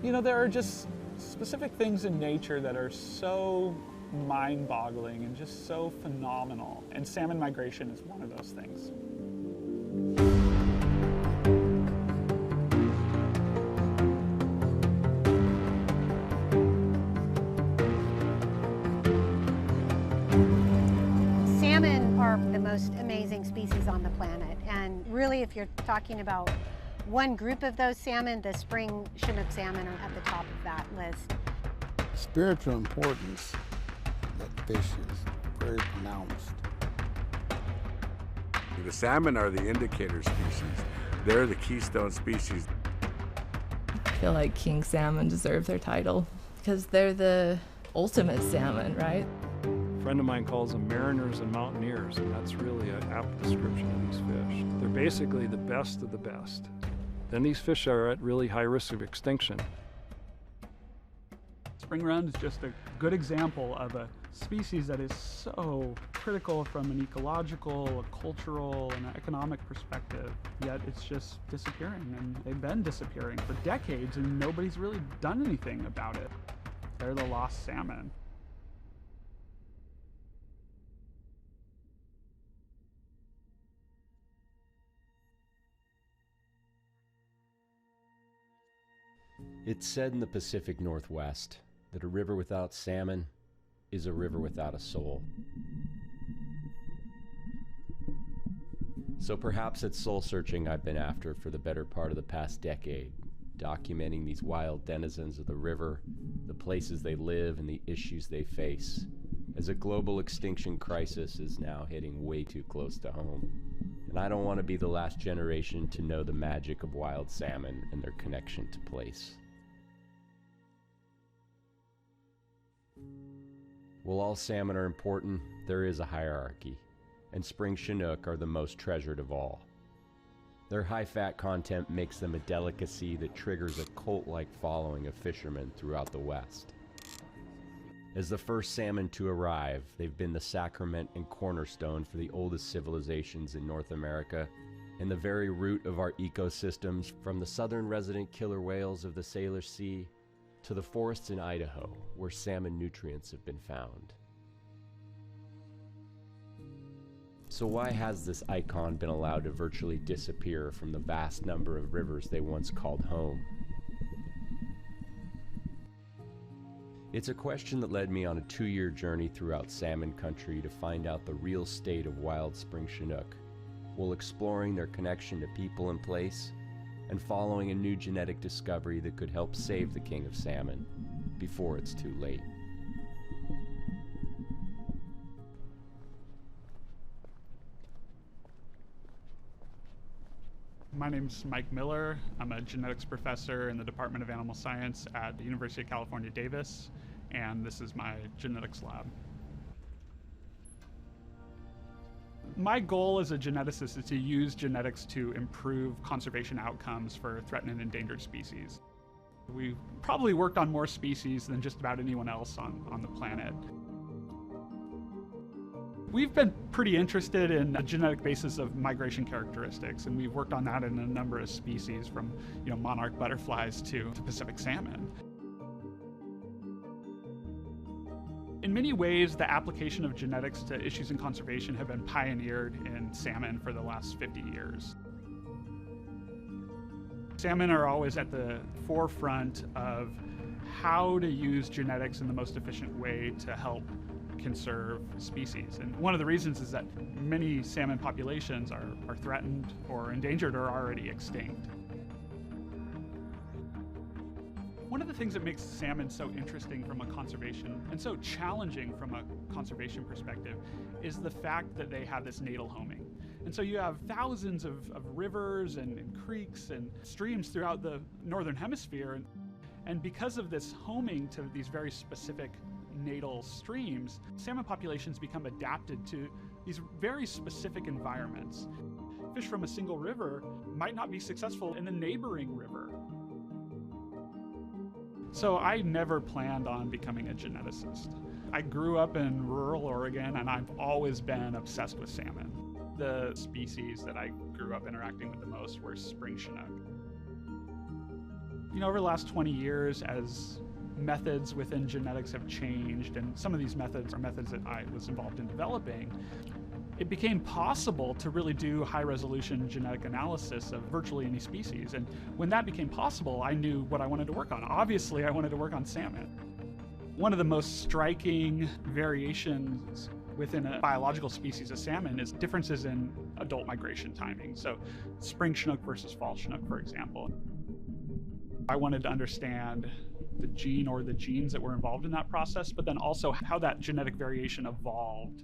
You know, there are just specific things in nature that are so mind-boggling and just so phenomenal. And salmon migration is one of those things. Salmon are the most amazing species on the planet. And really, if you're talking about one group of those salmon, the spring Chinook salmon are at the top of that list. Spiritual importance of that fish is very pronounced. The salmon are the indicator species. They're the keystone species. I feel like king salmon deserve their title because they're the ultimate salmon, right? A friend of mine calls them mariners and mountaineers, and that's really an apt description of these fish. They're basically the best of the best. Then these fish are at really high risk of extinction. Spring round is just a good example of a species that is so critical from an ecological, a cultural, and an economic perspective, yet it's just disappearing, and they've been disappearing for decades, and nobody's really done anything about it. They're the lost salmon. It's said in the Pacific Northwest that a river without salmon is a river without a soul. So perhaps it's soul searching I've been after for the better part of the past decade, documenting these wild denizens of the river, the places they live, and the issues they face, as a global extinction crisis is now hitting way too close to home. And I don't want to be the last generation to know the magic of wild salmon and their connection to place. While all salmon are important, there is a hierarchy, and spring Chinook are the most treasured of all. Their high fat content makes them a delicacy that triggers a cult-like following of fishermen throughout the West. As the first salmon to arrive, they've been the sacrament and cornerstone for the oldest civilizations in North America, and the very root of our ecosystems, from the southern resident killer whales of the Salish Sea to the forests in Idaho, where salmon nutrients have been found. So why has this icon been allowed to virtually disappear from the vast number of rivers they once called home? It's a question that led me on a 2-year journey throughout salmon country to find out the real state of wild spring Chinook, while exploring their connection to people and place, and following a new genetic discovery that could help save the king of salmon before it's too late. My name's Mike Miller. I'm a genetics professor in the Department of Animal Science at the University of California, Davis, and this is my genetics lab. My goal as a geneticist is to use genetics to improve conservation outcomes for threatened and endangered species. We've probably worked on more species than just about anyone else on the planet. We've been pretty interested in the genetic basis of migration characteristics, and we've worked on that in a number of species, from monarch butterflies to Pacific salmon. In many ways, the application of genetics to issues in conservation have been pioneered in salmon for the last 50 years. Salmon are always at the forefront of how to use genetics in the most efficient way to help conserve species. And one of the reasons is that many salmon populations are threatened or endangered or already extinct. One of the things that makes salmon so interesting from a conservation and so challenging from a conservation perspective is the fact that they have this natal homing. And so you have thousands of rivers and creeks and streams throughout the northern hemisphere. And because of this homing to these very specific natal streams, salmon populations become adapted to these very specific environments. Fish from a single river might not be successful in the neighboring river. So I never planned on becoming a geneticist. I grew up in rural Oregon, and I've always been obsessed with salmon. The species that I grew up interacting with the most were spring Chinook. Over the last 20 years, as methods within genetics have changed, and some of these methods are methods that I was involved in developing, it became possible to really do high-resolution genetic analysis of virtually any species. And when that became possible, I knew what I wanted to work on. Obviously, I wanted to work on salmon. One of the most striking variations within a biological species of salmon is differences in adult migration timing. So spring Chinook versus fall Chinook, for example. I wanted to understand the gene or the genes that were involved in that process, but then also how that genetic variation evolved